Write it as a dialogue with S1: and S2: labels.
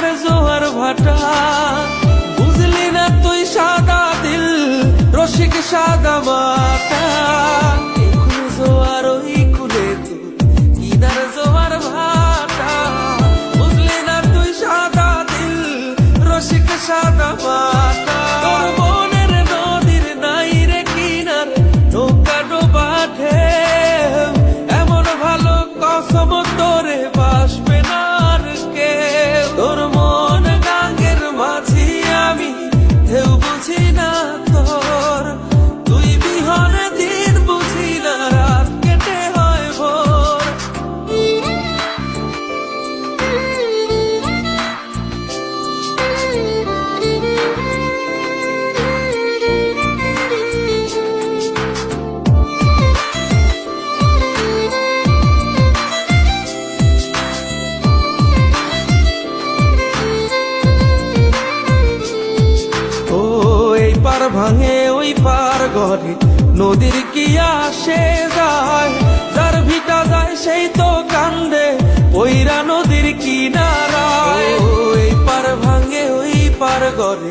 S1: কিনার জোয়ার ভাটা, বুঝলি না তুই সাদা দিল রসিক সাদা মাটা। এই কুলে জোয়ার ওই কুলে তুই কিনার জোয়ার ভাটা, বুঝলি না তুই সাদা দিল রসিক সাদা মাটা। তোর মনের নদীর নাই রে কিনার নৌকা ডোবা ঢেউ, এমন ভালো কসম তোরে বাসবে না আর কেউ। তোর মন গাঙ্গের মাঝি আমি ঢেউ বুঝি না তোর, তুই বিহনে দিন বুঝি না রাত কেটে হয় ভোর। পার ভাঙে ওই পার ঘরে নদীর কি আসে যায়, যার ভিটা যায় সেই তো কান্দে ওইরা নদীর কিনারায়। ওই পার ভাঙে ওই পার ঘরে